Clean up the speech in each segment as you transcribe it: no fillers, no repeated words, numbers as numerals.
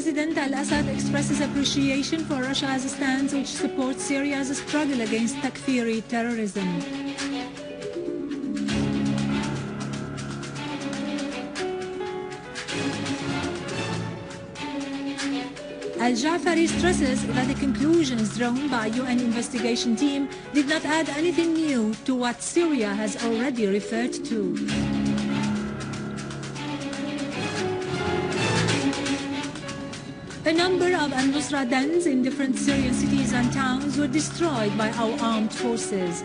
President al-Assad expresses appreciation for Russia's stance which supports Syria's struggle against Takfiri terrorism. Al-Ja'fari stresses that the conclusions drawn by UN investigation team did not add anything new to what Syria has already referred to. A number of al-Nusra dens in different Syrian cities and towns were destroyed by our armed forces.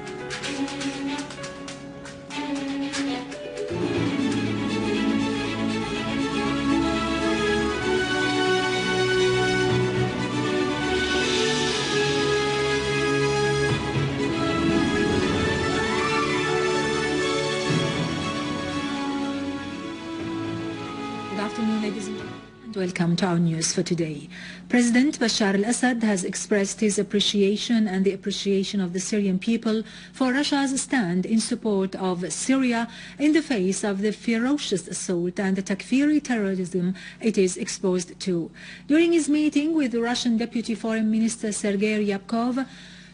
Good afternoon, ladies and gentlemen. Welcome to our news for today. President Bashar al-Assad has expressed his appreciation and the appreciation of the Syrian people for Russia's stand in support of Syria in the face of the ferocious assault and the Takfiri terrorism it is exposed to. During his meeting with the Russian Deputy Foreign Minister Sergei Ryabkov,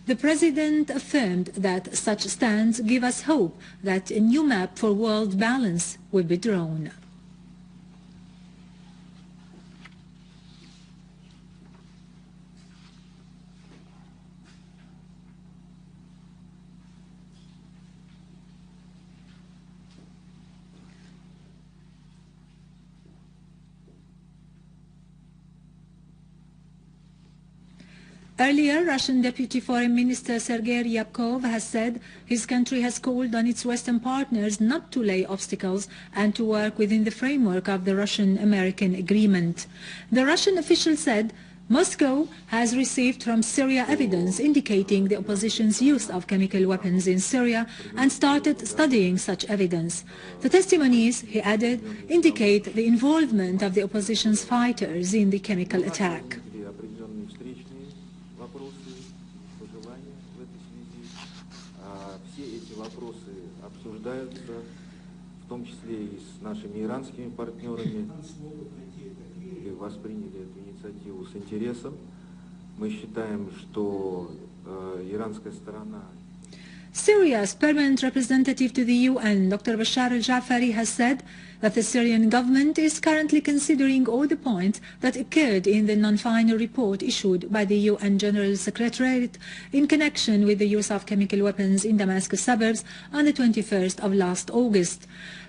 the President affirmed that such stands give us hope that a new map for world balance will be drawn. Earlier, Russian Deputy Foreign Minister Sergei Ryabkov has said his country has called on its Western partners not to lay obstacles and to work within the framework of the Russian-American agreement. The Russian official said Moscow has received from Syria evidence indicating the opposition's use of chemical weapons in Syria and started studying such evidence. The testimonies, he added, indicate the involvement of the opposition's fighters in the chemical attack. Вопросы обсуждаются, в том числе и с нашими иранскими партнерами, и восприняли эту инициативу с интересом. Мы считаем, что иранская сторона... Syria's permanent representative to the UN, Dr. Bashar al-Ja'fari, has said that the Syrian government is currently considering all the points that occurred in the non-final report issued by the UN General Secretariat in connection with the use of chemical weapons in Damascus suburbs on the 21st of last August.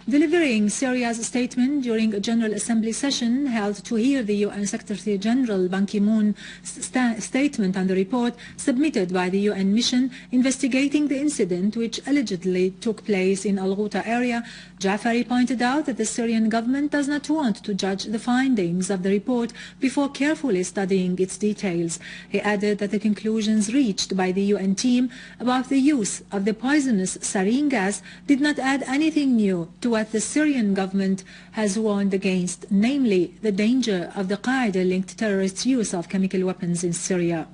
Delivering Syria's statement during a General Assembly session held to hear the UN Secretary General Ban Ki-moon's statement on the report submitted by the UN mission investigating the incident which allegedly took place in Al-Ghouta area, Ja'fari pointed out that the Syrian government does not want to judge the findings of the report before carefully studying its details. He added that the conclusions reached by the UN team about the use of the poisonous sarin gas did not add anything new to what the Syrian government has warned against, namely the danger of the Qaeda-linked terrorists' use of chemical weapons in Syria.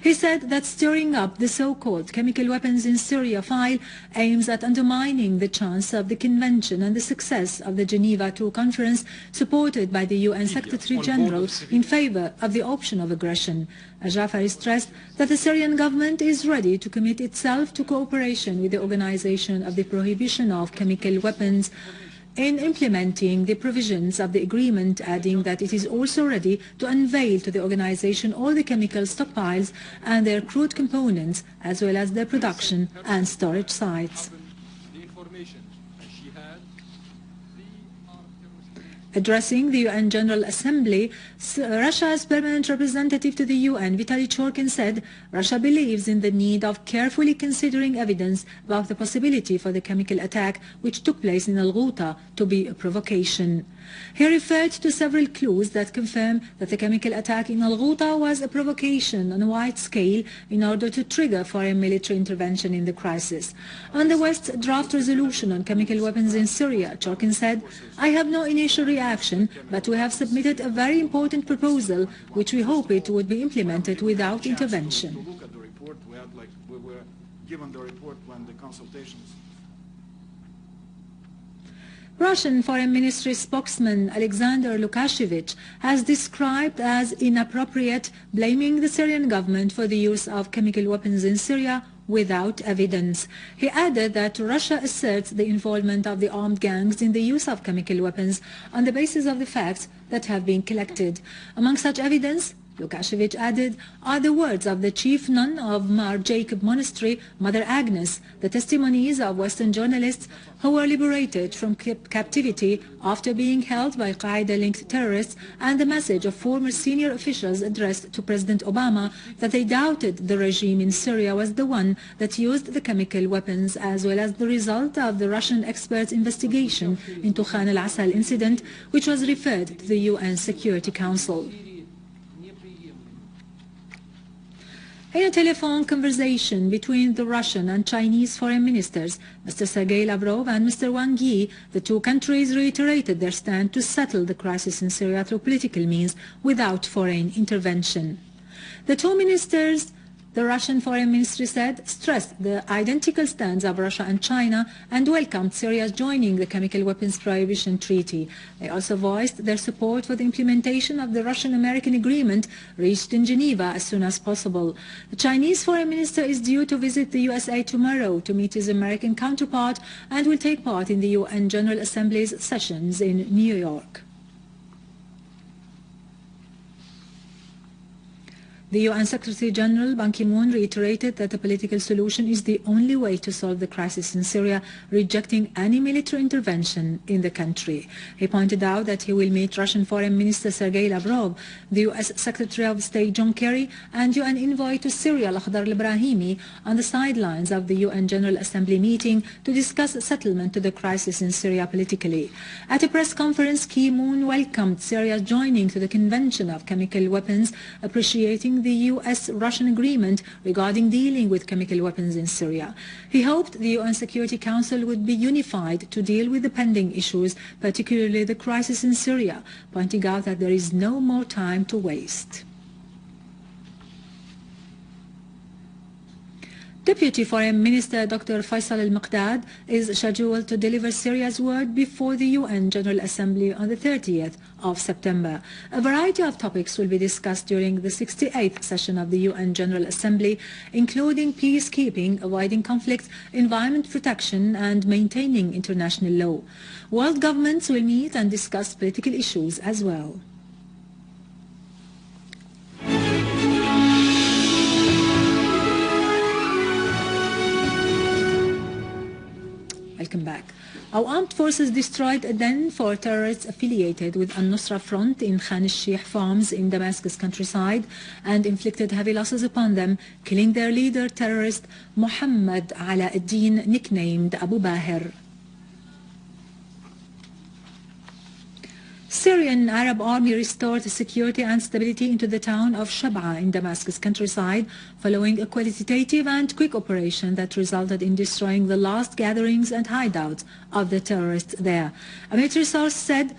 He said that stirring up the so-called chemical weapons in Syria file aims at undermining the chance of the convention and the success of the Geneva II conference supported by the UN Secretary General in favor of the option of aggression. Al-Ja'fari stressed that the Syrian government is ready to commit itself to cooperation with the Organization of the Prohibition of Chemical Weapons in implementing the provisions of the agreement, adding that it is also ready to unveil to the organization all the chemical stockpiles and their crude components, as well as their production and storage sites. Addressing the UN General Assembly, Russia's permanent representative to the UN, Vitaly Churkin, said Russia believes in the need of carefully considering evidence about the possibility for the chemical attack which took place in Al-Ghouta to be a provocation. He referred to several clues that confirm that the chemical attack in Al-Ghouta was a provocation on a wide scale in order to trigger foreign military intervention in the crisis. On the West's draft resolution on chemical weapons in Syria, Churkin said, "I have no initial reaction, but we have submitted a very important proposal which we hope it would be implemented without intervention." Look at the report. We were given the report when the consultations. Russian Foreign Ministry spokesman Alexander Lukashevich has described as inappropriate blaming the Syrian government for the use of chemical weapons in Syria without evidence. He added that Russia asserts the involvement of the armed gangs in the use of chemical weapons on the basis of the facts that have been collected. Among such evidence, Lukashevich added, are the words of the chief nun of Mar Jacob Monastery, Mother Agnes, the testimonies of Western journalists who were liberated from captivity after being held by Qaeda-linked terrorists, and the message of former senior officials addressed to President Obama that they doubted the regime in Syria was the one that used the chemical weapons, as well as the result of the Russian experts' investigation into Khan al-Assal incident, which was referred to the UN Security Council. In a telephone conversation between the Russian and Chinese foreign ministers, Mr. Sergei Lavrov and Mr. Wang Yi, the two countries reiterated their stand to settle the crisis in Syria through political means without foreign intervention. The two ministers, the Russian Foreign Ministry said, stressed the identical stands of Russia and China and welcomed Syria's joining the Chemical Weapons Prohibition Treaty. They also voiced their support for the implementation of the Russian-American agreement reached in Geneva as soon as possible. The Chinese Foreign Minister is due to visit the USA tomorrow to meet his American counterpart and will take part in the UN General Assembly's sessions in New York. The UN Secretary-General Ban Ki-moon reiterated that a political solution is the only way to solve the crisis in Syria, rejecting any military intervention in the country. He pointed out that he will meet Russian Foreign Minister Sergei Lavrov, the US Secretary of State John Kerry, and UN envoy to Syria Al-Akhdar al-Ibrahimi on the sidelines of the UN General Assembly meeting to discuss settlement to the crisis in Syria politically. At a press conference, Ki-moon welcomed Syria's joining to the Convention of Chemical Weapons, appreciating the US-Russian agreement regarding dealing with chemical weapons in Syria. He hoped the UN Security Council would be unified to deal with the pending issues, particularly the crisis in Syria, pointing out that there is no more time to waste. Deputy Foreign Minister Dr. Faisal al-Miqdad is scheduled to deliver Syria's word before the UN General Assembly on the 30th of September. A variety of topics will be discussed during the 68th session of the UN General Assembly, including peacekeeping, avoiding conflict, environment protection, and maintaining international law. World governments will meet and discuss political issues as well. Welcome back. Our armed forces destroyed a den for terrorists affiliated with Al-Nusra Front in Khan al-Sheikh farms in Damascus countryside and inflicted heavy losses upon them, killing their leader, terrorist Muhammad Ala ad-Din, nicknamed Abu Bahir. Syrian Arab army restored security and stability into the town of Shab'a in Damascus countryside following a qualitative and quick operation that resulted in destroying the last gatherings and hideouts of the terrorists there. A military source said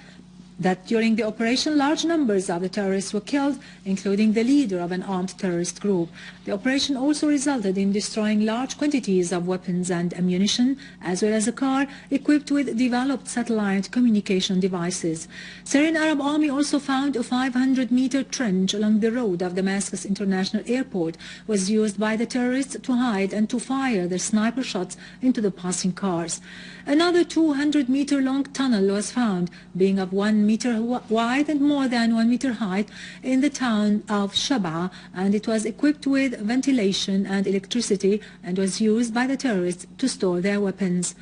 that during the operation large numbers of the terrorists were killed, including the leader of an armed terrorist group. The operation also resulted in destroying large quantities of weapons and ammunition, as well as a car equipped with developed satellite communication devices. Syrian Arab Army also found a 500-meter trench along the road of Damascus International Airport was used by the terrorists to hide and to fire their sniper shots into the passing cars. Another 200-meter-long tunnel was found, being of 1 meter wide and more than 1 meter height, in the town of Shab'a, and it was equipped with ventilation and electricity and was used by the terrorists to store their weapons.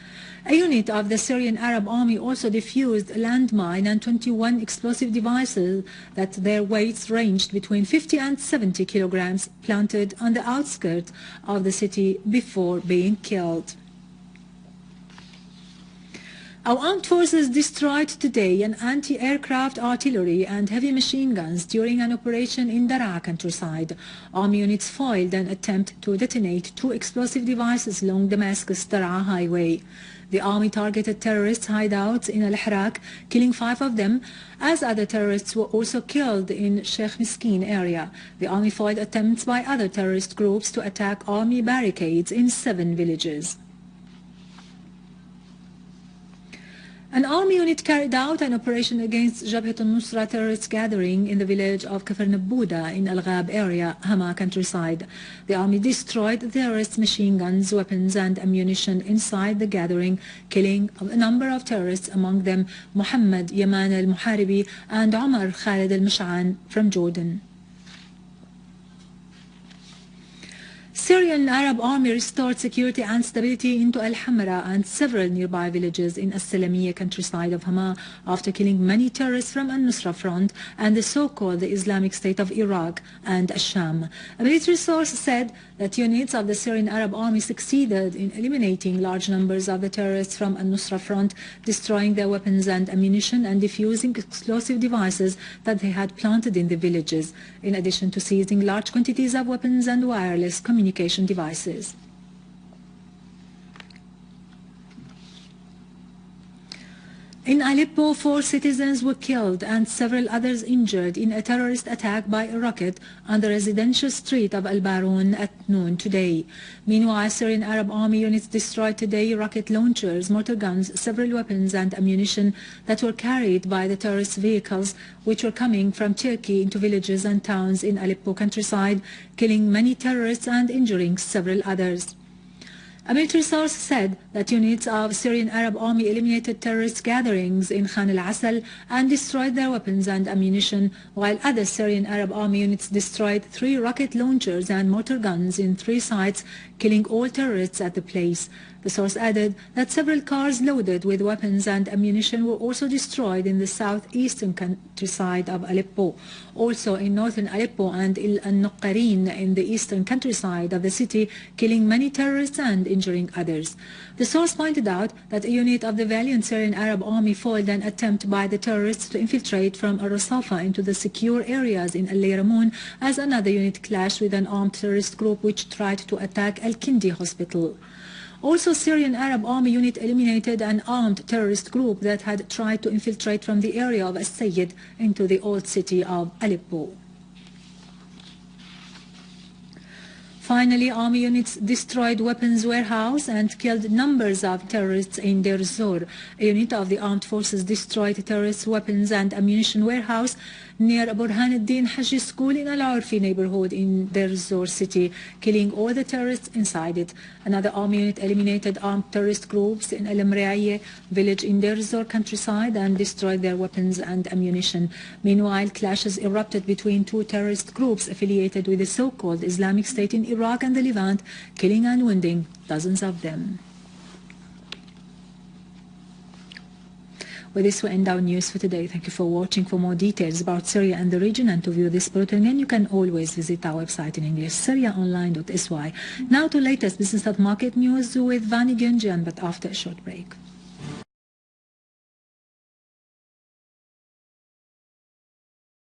A unit of the Syrian Arab Army also defused a landmine and 21 explosive devices that their weights ranged between 50 and 70 kilograms, planted on the outskirts of the city before being killed. Our armed forces destroyed today an anti-aircraft artillery and heavy machine guns during an operation in Daraa countryside. Army units foiled an attempt to detonate 2 explosive devices along Damascus-Daraa highway. The army targeted terrorist hideouts in Al-Hirak, killing 5 of them, as other terrorists were also killed in Sheikh Miskin area. The army foiled attempts by other terrorist groups to attack army barricades in 7 villages. An army unit carried out an operation against Jabhat al-Nusra terrorist gathering in the village of Kafr Nabouda in Al-Ghab area, Hama countryside. The army destroyed the terrorists' machine guns, weapons and ammunition inside the gathering, killing a number of terrorists, among them Muhammad Yaman al-Muharibi and Omar Khalid al-Mash'an from Jordan. Syrian Arab army restored security and stability into Al-Hamra and several nearby villages in As-Salamiyya countryside of Hama after killing many terrorists from Al-Nusra Front and the so-called Islamic State of Iraq and Asham. A military source said that units of the Syrian Arab army succeeded in eliminating large numbers of the terrorists from Al-Nusra Front, destroying their weapons and ammunition and defusing explosive devices that they had planted in the villages, in addition to seizing large quantities of weapons and wireless communication devices. In Aleppo, 4 citizens were killed and several others injured in a terrorist attack by a rocket on the residential street of Al-Baroun at noon today. Meanwhile, Syrian Arab army units destroyed today rocket launchers, mortar guns, several weapons and ammunition that were carried by the terrorist vehicles which were coming from Turkey into villages and towns in Aleppo countryside, killing many terrorists and injuring several others. A military source said that units of Syrian Arab army eliminated terrorist gatherings in Khan al-Asal and destroyed their weapons and ammunition, while other Syrian Arab army units destroyed 3 rocket launchers and mortar guns in 3 sites, killing all terrorists at the place. The source added that several cars loaded with weapons and ammunition were also destroyed in the southeastern countryside of Aleppo. Also in northern Aleppo and Al-Nuqqarin in the eastern countryside of the city, killing many terrorists and injuring others. The source pointed out that a unit of the valiant Syrian Arab army foiled an attempt by the terrorists to infiltrate from Al-Rasafa into the secure areas in Al-Layramoun, as another unit clashed with an armed terrorist group which tried to attack Al-Kindi hospital. Also, Syrian Arab army unit eliminated an armed terrorist group that had tried to infiltrate from the area of As-Sayyid into the old city of Aleppo. Finally, army units destroyed weapons warehouse and killed numbers of terrorists in Deir ez-Zor. A unit of the armed forces destroyed terrorist weapons and ammunition warehouse near Burhan al-Din Haji School in Al-Urfi neighborhood in Deir ez-Zor city, killing all the terrorists inside it. Another army unit eliminated armed terrorist groups in Al-Mri'ayeh village in Deir ez-Zor countryside and destroyed their weapons and ammunition. Meanwhile, clashes erupted between 2 terrorist groups affiliated with the so-called Islamic State in Iraq and the Levant, killing and wounding dozens of them. With this, we end our news for today. Thank you for watching. For more details about Syria and the region and to view this bulletin again, you can always visit our website in English, syriaonline.sy. Now to latest business and market news with Vani Gyunjian, but after a short break.